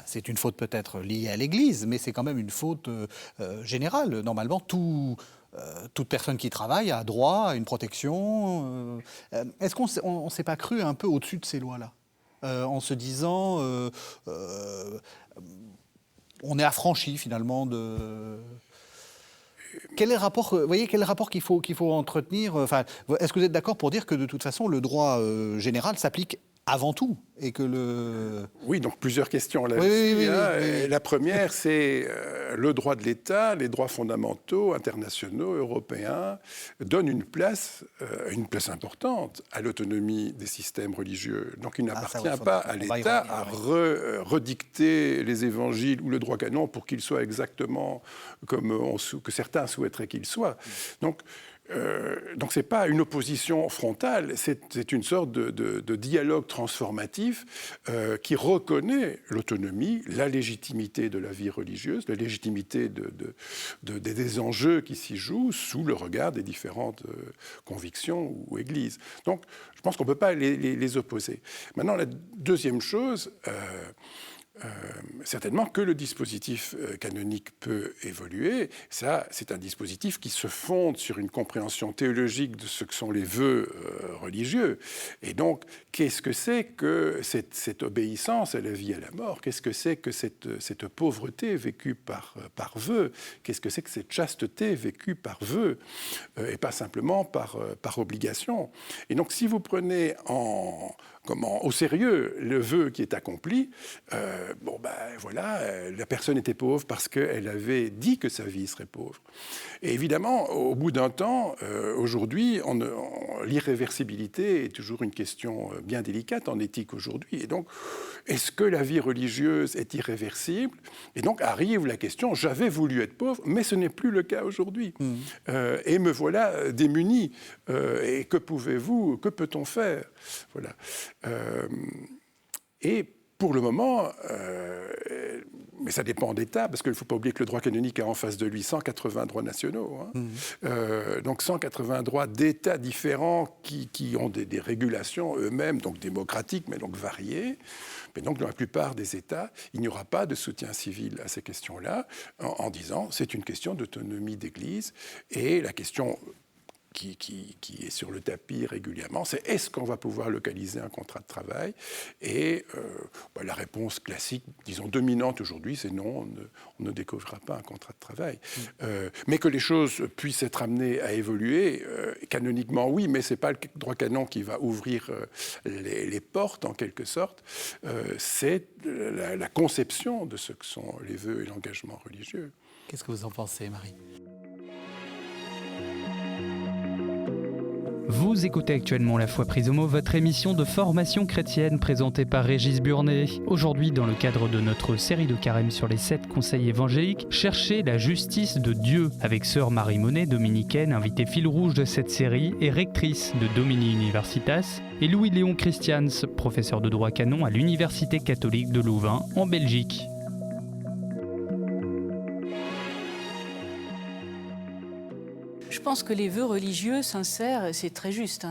S2: c'est une faute peut-être liée à l'Église, mais c'est quand même une faute générale. Normalement, toute personne qui travaille a droit à une protection. Est-ce qu'on ne s'est pas cru un peu au-dessus de ces lois-là, en se disant... on est affranchi finalement de... Quel est le rapport, quel rapport qu'il faut entretenir, est-ce que vous êtes d'accord pour dire que de toute façon le droit général s'applique avant tout et que
S3: Oui, donc plusieurs questions là-dessus.
S2: Oui.
S3: La première, c'est le droit de l'État, les droits fondamentaux, internationaux, européens, donnent une place importante à l'autonomie des systèmes religieux. Donc il n'appartient pas à l'État à redicter les évangiles ou le droit canon pour qu'il soit exactement comme que certains souhaiteraient qu'il soit. Donc donc ce n'est pas une opposition frontale, c'est une sorte de dialogue transformatif qui reconnaît l'autonomie, la légitimité de la vie religieuse, la légitimité des enjeux qui s'y jouent sous le regard des différentes convictions ou églises. Donc je pense qu'on ne peut pas les opposer. Maintenant, la deuxième chose... certainement que le dispositif canonique peut évoluer. Ça, c'est un dispositif qui se fonde sur une compréhension théologique de ce que sont les vœux religieux. Et donc, qu'est-ce que c'est que cette obéissance à la vie et à la mort? Qu'est-ce que c'est que cette pauvreté vécue par vœu? Qu'est-ce que c'est que cette chasteté vécue par vœu et pas simplement par obligation? Et donc, si vous prenez au sérieux le vœu qui est accompli, la personne était pauvre parce qu'elle avait dit que sa vie serait pauvre. Et évidemment, au bout d'un temps, aujourd'hui, l'irréversibilité est toujours une question bien délicate en éthique aujourd'hui. Et donc, est-ce que la vie religieuse est irréversible? Et donc arrive la question, j'avais voulu être pauvre, mais ce n'est plus le cas aujourd'hui. Et me voilà démuni. Et que peut-on faire? Voilà. Et pour le moment, mais ça dépend d'État, parce qu'il ne faut pas oublier que le droit canonique a en face de lui 180 droits nationaux. Donc 180 droits d'États différents qui ont des régulations eux-mêmes, donc démocratiques, mais donc variées. Mais donc dans la plupart des États, il n'y aura pas de soutien civil à ces questions-là, en disant c'est une question d'autonomie d'Église. Et la question... Qui est sur le tapis régulièrement, c'est est-ce qu'on va pouvoir localiser un contrat de travail? Et la réponse classique, disons dominante aujourd'hui, c'est non, on ne découvrira pas un contrat de travail. Mais que les choses puissent être amenées à évoluer, canoniquement oui, mais ce n'est pas le droit canon qui va ouvrir les portes en quelque sorte, c'est la conception de ce que sont les vœux et l'engagement religieux.
S5: Qu'est-ce que vous en pensez, Marie ?
S1: Vous écoutez actuellement La Foi prise au mot, votre émission de formation chrétienne présentée par Régis Burnet. Aujourd'hui, dans le cadre de notre série de carême sur les 7 conseils évangéliques, cherchez la justice de Dieu avec sœur Marie Monet, dominicaine, invitée fil rouge de cette série et rectrice de Domini Universitas, et Louis-Léon Christians, professeur de droit canon à l'Université catholique de Louvain, en Belgique.
S4: Je pense que les vœux religieux sincères, c'est très juste.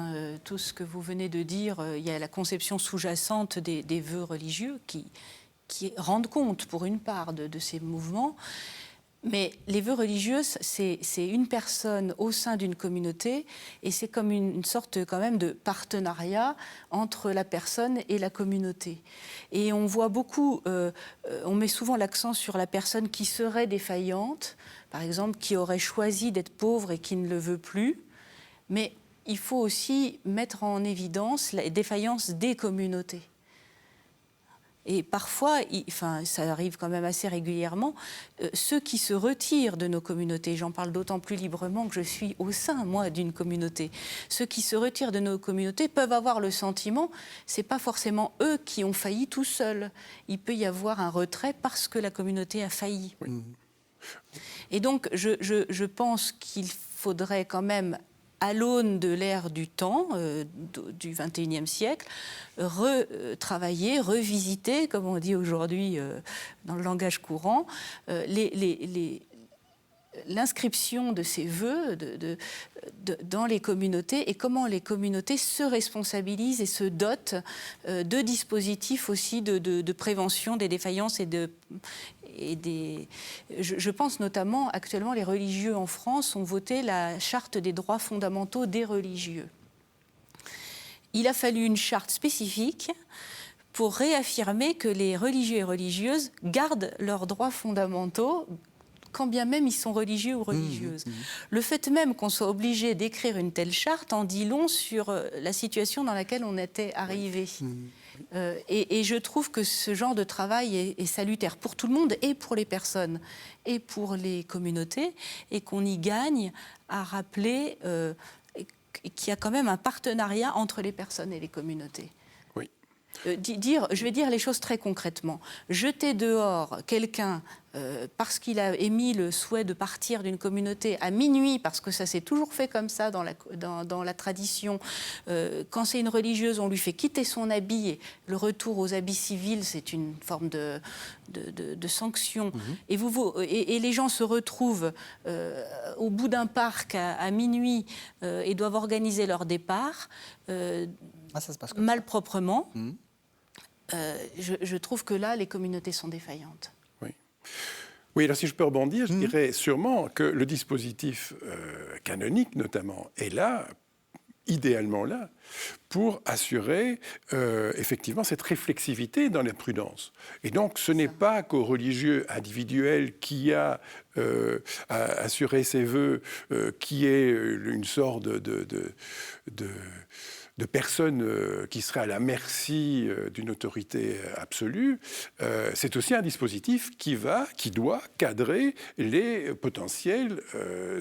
S4: Tout ce que vous venez de dire, il y a la conception sous-jacente des vœux religieux qui rendent compte, pour une part, de ces mouvements. Mais les vœux religieux, c'est une personne au sein d'une communauté et c'est comme une sorte quand même de partenariat entre la personne et la communauté. Et on voit beaucoup, on met souvent l'accent sur la personne qui serait défaillante, par exemple, qui aurait choisi d'être pauvre et qui ne le veut plus. Mais il faut aussi mettre en évidence la défaillance des communautés. Et parfois, ça arrive quand même assez régulièrement, ceux qui se retirent de nos communautés, j'en parle d'autant plus librement que je suis au sein, moi, d'une communauté, ceux qui se retirent de nos communautés peuvent avoir le sentiment, c'est pas forcément eux qui ont failli tout seuls. Il peut y avoir un retrait parce que la communauté a failli. Oui. Et donc, je pense qu'il faudrait quand même, à l'aune de l'ère du temps, du XXIe siècle, retravailler, revisiter, comme on dit aujourd'hui dans le langage courant, l'inscription de ces vœux dans les communautés et comment les communautés se responsabilisent et se dotent de dispositifs aussi de prévention des défaillances Je pense notamment, actuellement, les religieux en France ont voté la charte des droits fondamentaux des religieux. Il a fallu une charte spécifique pour réaffirmer que les religieux et religieuses gardent leurs droits fondamentaux, quand bien même ils sont religieux ou religieuses. Le fait même qu'on soit obligé d'écrire une telle charte en dit long sur la situation dans laquelle on était arrivé. Et je trouve que ce genre de travail est salutaire pour tout le monde et pour les personnes et pour les communautés et qu'on y gagne à rappeler qu'il y a quand même un partenariat entre les personnes et les communautés.
S3: Oui.
S4: je vais dire les choses très concrètement. Jeter dehors quelqu'un parce qu'il a émis le souhait de partir d'une communauté à minuit, parce que ça s'est toujours fait comme ça dans la tradition. Quand c'est une religieuse, on lui fait quitter son habit. Et le retour aux habits civils, c'est une forme de sanction. Et les gens se retrouvent au bout d'un parc à minuit et doivent organiser leur départ
S2: Ça se passe comme
S4: malproprement. Je trouve que là, les communautés sont défaillantes.
S3: Oui, alors si je peux rebondir, je dirais sûrement que le dispositif canonique, notamment, est là, idéalement là, pour assurer effectivement cette réflexivité dans la prudence. Et donc, ce n'est pas qu'au religieux individuel qui a assuré ses vœux, qui est une sorte de personnes qui seraient à la merci d'une autorité absolue, c'est aussi un dispositif qui doit cadrer les potentiels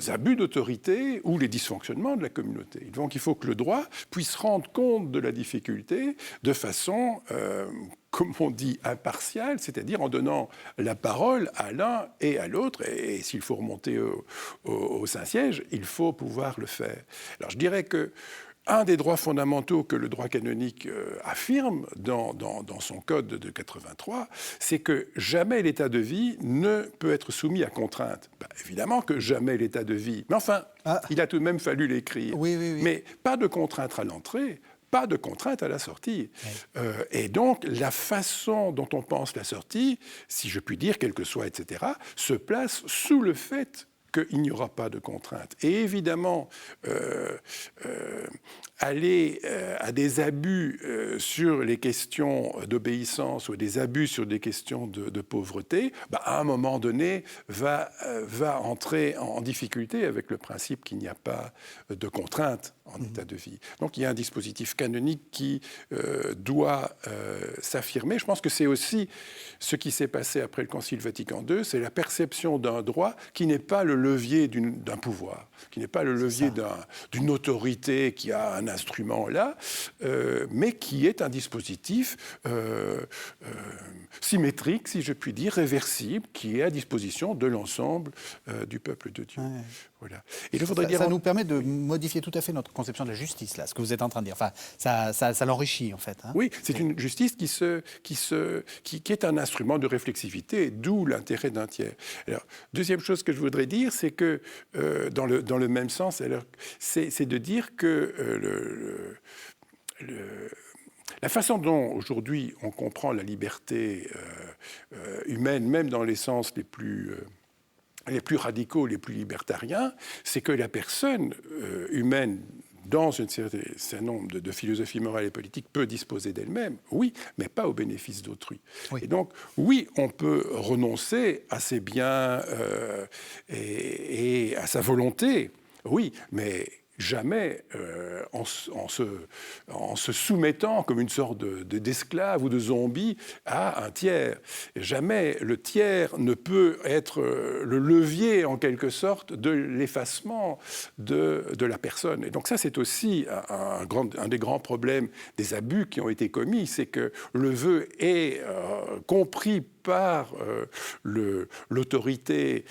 S3: abus d'autorité ou les dysfonctionnements de la communauté. Donc il faut que le droit puisse rendre compte de la difficulté de façon, comme on dit, impartiale, c'est-à-dire en donnant la parole à l'un et à l'autre. Et s'il faut remonter au Saint-Siège, il faut pouvoir le faire. Alors je dirais que un des droits fondamentaux que le droit canonique affirme dans son code de 83, c'est que jamais l'état de vie ne peut être soumis à contrainte. Évidemment que jamais l'état de vie, mais enfin, il a tout de même fallu l'écrire.
S2: Oui.
S3: Mais pas de contrainte à l'entrée, pas de contrainte à la sortie. Oui. Et donc, la façon dont on pense la sortie, si je puis dire, quel que soit, etc., se place sous le fait qu'il n'y aura pas de contrainte. Et évidemment, aller à des abus sur les questions d'obéissance ou des abus sur des questions de pauvreté, à un moment donné, va entrer en difficulté avec le principe qu'il n'y a pas de contrainte en état de vie. Donc il y a un dispositif canonique qui doit s'affirmer. Je pense que c'est aussi ce qui s'est passé après le Concile Vatican II, c'est la perception d'un droit qui n'est pas le levier d'un pouvoir, qui n'est pas le levier d'une autorité qui a un instrument là, mais qui est un dispositif symétrique, si je puis dire, réversible, qui est à disposition de l'ensemble du peuple de Dieu. Ouais. Voilà. Et je voudrais dire...
S2: Ça nous permet de modifier tout à fait notre conception de la justice, là, ce que vous êtes en train de dire. Enfin, ça l'enrichit, en fait. Hein.
S3: Oui, c'est une justice qui est un instrument de réflexivité, d'où l'intérêt d'un tiers. Alors, deuxième chose que je voudrais dire, c'est que, dans le même sens, c'est de dire que la façon dont, aujourd'hui, on comprend la liberté humaine, même dans les sens les plus radicaux, les plus libertariens, c'est que la personne humaine, dans un certain nombre de philosophies morales et politiques, peut disposer d'elle-même, oui, mais pas au bénéfice d'autrui. Oui. Et donc, oui, on peut renoncer à ses biens et à sa volonté, oui, mais jamais en se soumettant comme une sorte d'esclave ou de zombie à un tiers. Jamais le tiers ne peut être le levier, en quelque sorte, de l'effacement de la personne. Et donc ça, c'est aussi un des grands problèmes des abus qui ont été commis, c'est que le vœu est compris par l'autorité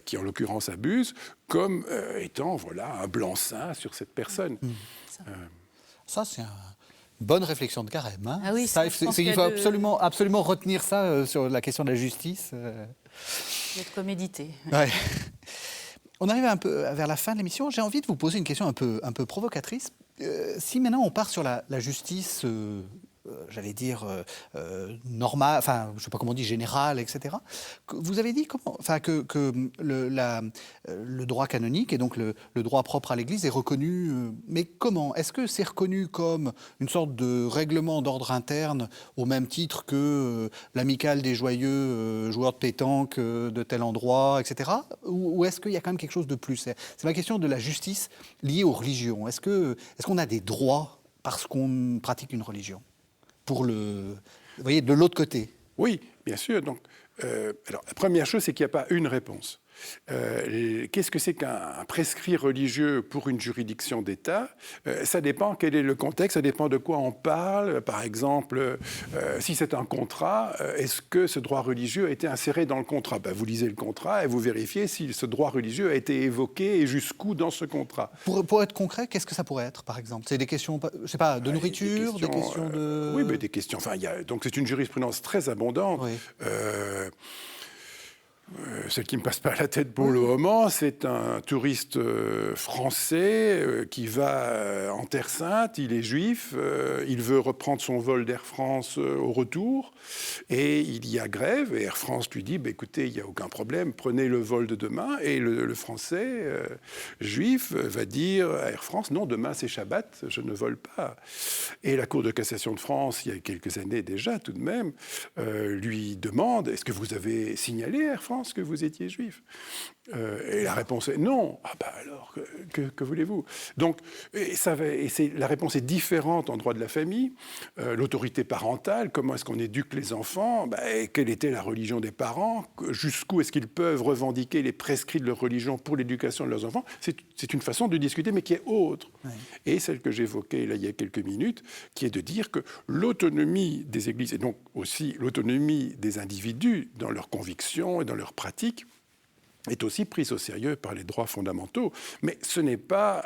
S3: qui, en l'occurrence, abuse, comme étant un blanc-seing sur cette personne.
S2: Ça, c'est une bonne réflexion de Carême. Hein.
S4: Ah oui,
S2: il faut absolument retenir ça sur la question de la justice.
S4: D'être quoi méditer.
S2: Ouais. On arrive un peu vers la fin de l'émission. J'ai envie de vous poser une question un peu provocatrice. Si maintenant on part sur la justice... j'allais dire, normale, enfin, je ne sais pas comment on dit, générale, etc. Vous avez dit que le droit canonique et donc le droit propre à l'Église est reconnu, mais comment ? Est-ce que c'est reconnu comme une sorte de règlement d'ordre interne au même titre que l'amicale des joyeux joueurs de pétanque de tel endroit, etc. Ou est-ce qu'il y a quand même quelque chose de plus ? C'est ma question de la justice liée aux religions. Est-ce qu'on a des droits parce qu'on pratique une religion ? Vous voyez, de l'autre côté.
S3: Oui, bien sûr. Donc, alors, la première chose, c'est qu'il n'y a pas une réponse. Qu'est-ce que c'est qu'un prescrit religieux pour une juridiction d'État? Ça dépend quel est le contexte, ça dépend de quoi on parle. Par exemple, si c'est un contrat, est-ce que ce droit religieux a été inséré dans le contrat? Vous lisez le contrat et vous vérifiez si ce droit religieux a été évoqué et jusqu'où dans ce contrat.
S2: Pour être concret, qu'est-ce que ça pourrait être, par exemple? C'est des questions, je sais pas, de nourriture, des questions de...
S3: Oui, mais des questions... Enfin, donc c'est une jurisprudence très abondante.
S2: Oui.
S3: Celle qui me passe pas la tête pour le moment, c'est un touriste français qui va en Terre Sainte, il est juif, il veut reprendre son vol d'Air France au retour, et il y a grève, et Air France lui dit, écoutez, il n'y a aucun problème, prenez le vol de demain, et le français juif va dire à Air France, non, demain c'est Shabbat, je ne vole pas. Et la Cour de cassation de France, il y a quelques années déjà tout de même, lui demande, est-ce que vous avez signalé à Air France que vous étiez juif? Et la réponse est non. Alors, que voulez-vous? Donc, la réponse est différente en droit de la famille. L'autorité parentale, comment est-ce qu'on éduque les enfants? Quelle était la religion des parents? Jusqu'où est-ce qu'ils peuvent revendiquer les prescrits de leur religion pour l'éducation de leurs enfants? C'est une façon de discuter, mais qui est autre. Ouais. Et celle que j'évoquais là, il y a quelques minutes, qui est de dire que l'autonomie des églises, et donc aussi l'autonomie des individus dans leurs convictions et dans leurs pratiques, est aussi prise au sérieux par les droits fondamentaux. Mais ce n'est pas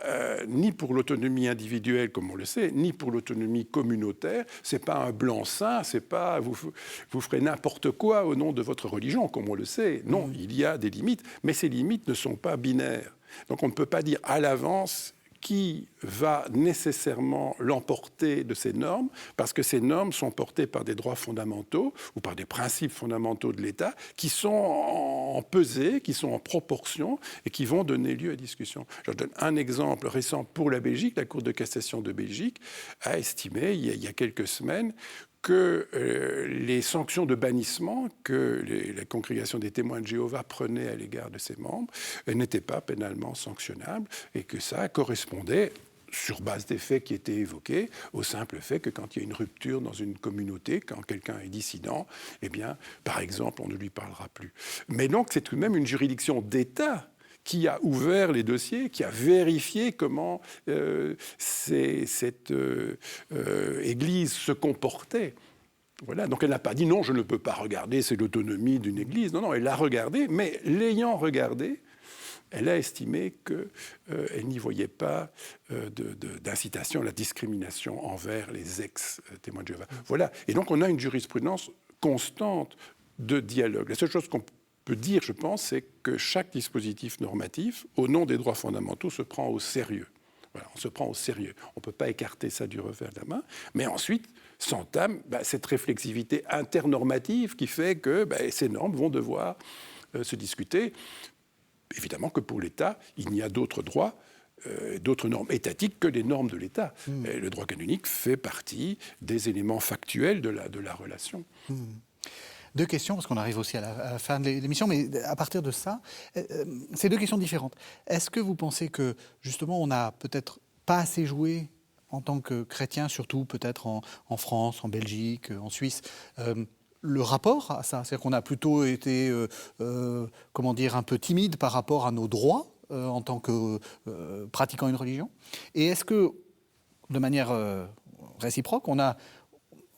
S3: ni pour l'autonomie individuelle, comme on le sait, ni pour l'autonomie communautaire. Ce n'est pas un blanc-seing, c'est pas vous ferez n'importe quoi au nom de votre religion, comme on le sait. Non, il y a des limites, mais ces limites ne sont pas binaires. Donc on ne peut pas dire à l'avance qui va nécessairement l'emporter de ces normes, parce que ces normes sont portées par des droits fondamentaux ou par des principes fondamentaux de l'État qui sont en pesée, qui sont en proportion et qui vont donner lieu à discussion. Je donne un exemple récent pour la Belgique. La Cour de cassation de Belgique a estimé, il y a quelques semaines, que les sanctions de bannissement que la congrégation des témoins de Jéhovah prenait à l'égard de ses membres n'étaient pas pénalement sanctionnables et que ça correspondait, sur base des faits qui étaient évoqués, au simple fait que quand il y a une rupture dans une communauté, quand quelqu'un est dissident, eh bien, par exemple, on ne lui parlera plus. Mais donc, c'est tout de même une juridiction d'État qui a ouvert les dossiers, qui a vérifié comment cette Église se comportait. Voilà. Donc elle n'a pas dit non, je ne peux pas regarder, c'est l'autonomie d'une Église. Non, elle l'a regardé, mais l'ayant regardé, elle a estimé qu'elle n'y voyait pas d'incitation à la discrimination envers les ex-témoins de Jéhovah. Voilà. Et donc on a une jurisprudence constante de dialogue. La seule chose qu'on peut dire, je pense, c'est que chaque dispositif normatif, au nom des droits fondamentaux, se prend au sérieux. Voilà, on se prend au sérieux. On ne peut pas écarter ça du revers de la main. Mais ensuite, s'entame cette réflexivité internormative qui fait que ces normes vont devoir se discuter. Évidemment que pour l'État, il n'y a d'autres droits, d'autres normes étatiques que les normes de l'État. Le droit canonique fait partie des éléments factuels de la relation.
S2: Deux questions, parce qu'on arrive aussi à la fin de l'émission, mais à partir de ça, c'est deux questions différentes. Est-ce que vous pensez que, justement, on n'a peut-être pas assez joué en tant que chrétien, surtout peut-être en France, en Belgique, en Suisse, le rapport à ça? C'est-à-dire qu'on a plutôt été, un peu timide par rapport à nos droits en tant que pratiquant une religion. Et est-ce que, de manière réciproque,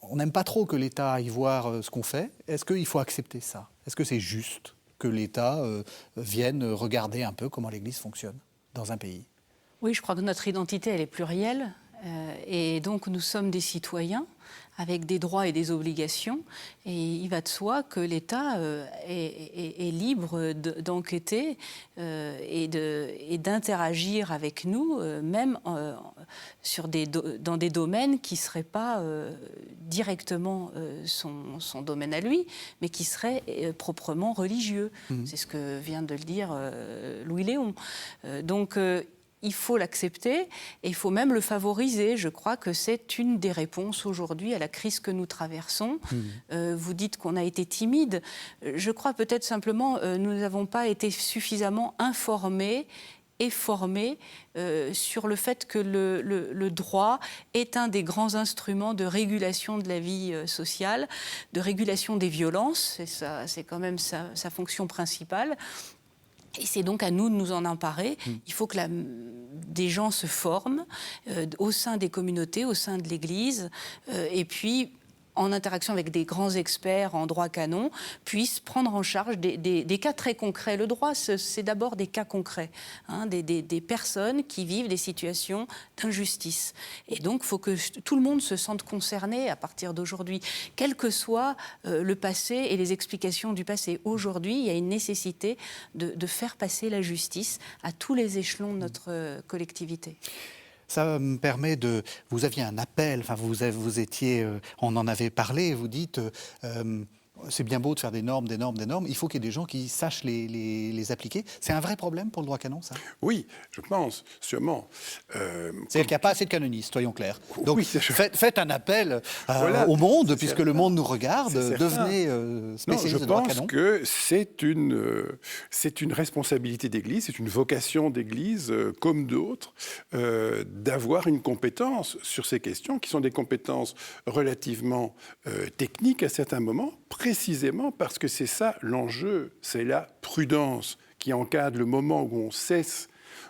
S2: on n'aime pas trop que l'État aille voir ce qu'on fait. Est-ce qu'il faut accepter ça? Est-ce que c'est juste que l'État vienne regarder un peu comment l'Église fonctionne dans un pays?
S4: Oui, je crois que notre identité, elle est plurielle. Et donc, nous sommes des citoyens avec des droits et des obligations. Et il va de soi que l'État est libre d'enquêter et d'interagir avec nous, même dans des domaines qui ne seraient pas directement son domaine à lui, mais qui seraient proprement religieux. C'est ce que vient de le dire Louis Léon. Il faut l'accepter et il faut même le favoriser. Je crois que c'est une des réponses aujourd'hui à la crise que nous traversons. Vous dites qu'on a été timide. Je crois peut-être simplement nous n'avons pas été suffisamment informés et formés sur le fait que le droit est un des grands instruments de régulation de la vie sociale, de régulation des violences. C'est quand même sa fonction principale. Et c'est donc à nous de nous en emparer. Il faut que des gens se forment au sein des communautés, au sein de l'Église, et puis, en interaction avec des grands experts en droit canon, puissent prendre en charge des cas très concrets. Le droit, c'est d'abord des cas concrets, des personnes qui vivent des situations d'injustice. Et donc, il faut que tout le monde se sente concerné à partir d'aujourd'hui, quel que soit le passé et les explications du passé. Aujourd'hui, il y a une nécessité de faire passer la justice à tous les échelons de notre collectivité.
S2: Ça me permet de... Vous aviez un appel, enfin vous étiez... on en avait parlé, vous dites... c'est bien beau de faire des normes, il faut qu'il y ait des gens qui sachent les appliquer. C'est un vrai problème pour le droit canon, ça ?
S3: Oui, je pense, sûrement.
S2: C'est qu'il n'y a pas assez de canonistes, soyons clairs. Donc
S3: oui,
S2: faites un appel au monde, puisque le monde nous regarde, devenez spécialiste de droit canon.
S3: Je pense que c'est une responsabilité d'Église, c'est une vocation d'Église, comme d'autres, d'avoir une compétence sur ces questions, qui sont des compétences relativement techniques à certains moments, précisément parce que c'est ça l'enjeu, c'est la prudence qui encadre le moment où on cesse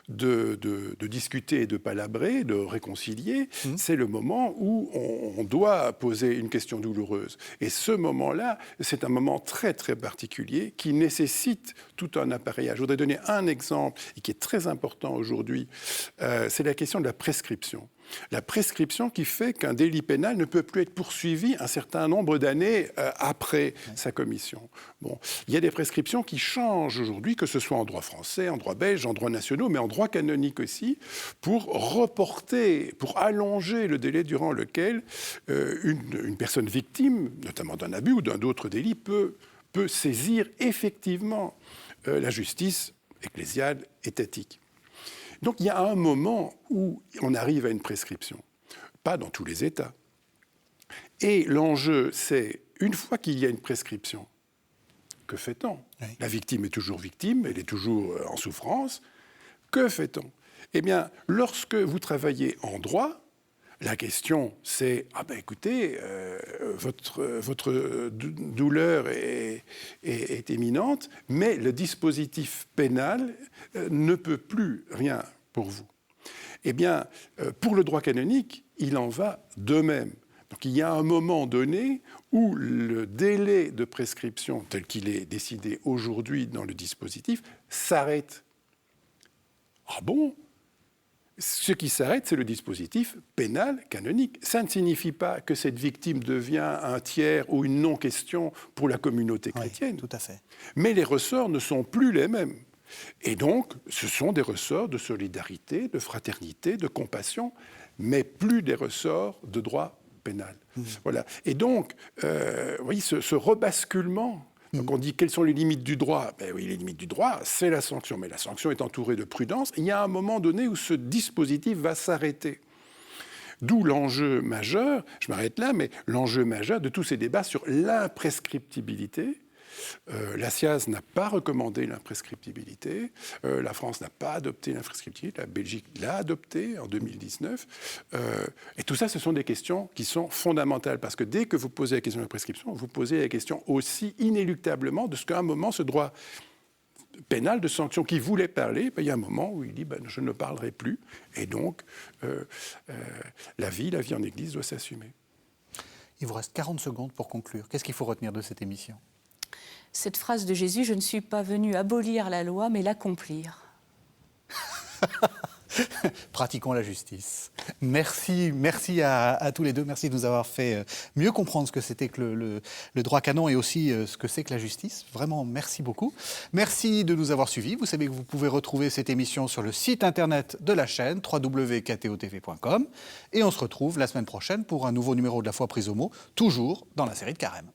S3: de discuter et de palabrer, de réconcilier. C'est le moment où on doit poser une question douloureuse. Et ce moment-là, c'est un moment très, très particulier qui nécessite tout un appareillage. Je voudrais donner un exemple et qui est très important aujourd'hui. C'est la question de la prescription. La prescription qui fait qu'un délit pénal ne peut plus être poursuivi un certain nombre d'années après sa commission. Bon, il y a des prescriptions qui changent aujourd'hui, que ce soit en droit français, en droit belge, en droit national, mais en droit canonique aussi, pour reporter, pour allonger le délai durant lequel une personne victime, notamment d'un abus ou d'un autre délit, peut saisir effectivement la justice ecclésiale, étatique. Donc il y a un moment où on arrive à une prescription, pas dans tous les États. Et l'enjeu, c'est, une fois qu'il y a une prescription, que fait-on ? La victime est toujours victime, elle est toujours en souffrance. Que fait-on ? Eh bien, lorsque vous travaillez en droit, la question, c'est « Ah ben écoutez, votre douleur est éminente, mais le dispositif pénal ne peut plus rien pour vous. » Eh bien, pour le droit canonique, il en va de même. Donc il y a un moment donné où le délai de prescription, tel qu'il est décidé aujourd'hui dans le dispositif, s'arrête. Ah bon ? Ce qui s'arrête, c'est le dispositif pénal canonique. Ça ne signifie pas que cette victime devient un tiers ou une non-question pour la communauté chrétienne.
S2: Oui, tout à fait.
S3: Mais les ressorts ne sont plus les mêmes. Et donc, ce sont des ressorts de solidarité, de fraternité, de compassion, mais plus des ressorts de droit pénal. Voilà. Et donc, oui, ce rebasculement... Donc on dit quelles sont les limites du droit ? Ben oui, les limites du droit, c'est la sanction. Mais la sanction est entourée de prudence. Il y a un moment donné où ce dispositif va s'arrêter. D'où l'enjeu majeur, je m'arrête là, mais l'enjeu majeur de tous ces débats sur l'imprescriptibilité. La SIAZ n'a pas recommandé l'imprescriptibilité, la France n'a pas adopté l'imprescriptibilité, la Belgique l'a adopté en 2019. Et tout ça, ce sont des questions qui sont fondamentales, parce que dès que vous posez la question de la prescription, vous posez la question aussi inéluctablement de ce qu'à un moment, ce droit pénal de sanction qui voulait parler, ben, il y a un moment où il dit ben, « je ne parlerai plus ». Et donc, la vie en Église doit s'assumer.
S2: Il vous reste 40 secondes pour conclure. Qu'est-ce qu'il faut retenir de cette émission ?
S4: Cette phrase de Jésus, je ne suis pas venu abolir la loi, mais l'accomplir.
S2: Pratiquons la justice. Merci à tous les deux. Merci de nous avoir fait mieux comprendre ce que c'était que le droit canon et aussi ce que c'est que la justice. Vraiment, merci beaucoup. Merci de nous avoir suivis. Vous savez que vous pouvez retrouver cette émission sur le site internet de la chaîne www.ktotv.com. Et on se retrouve la semaine prochaine pour un nouveau numéro de La Foi prise au mot, toujours dans la série de Carême.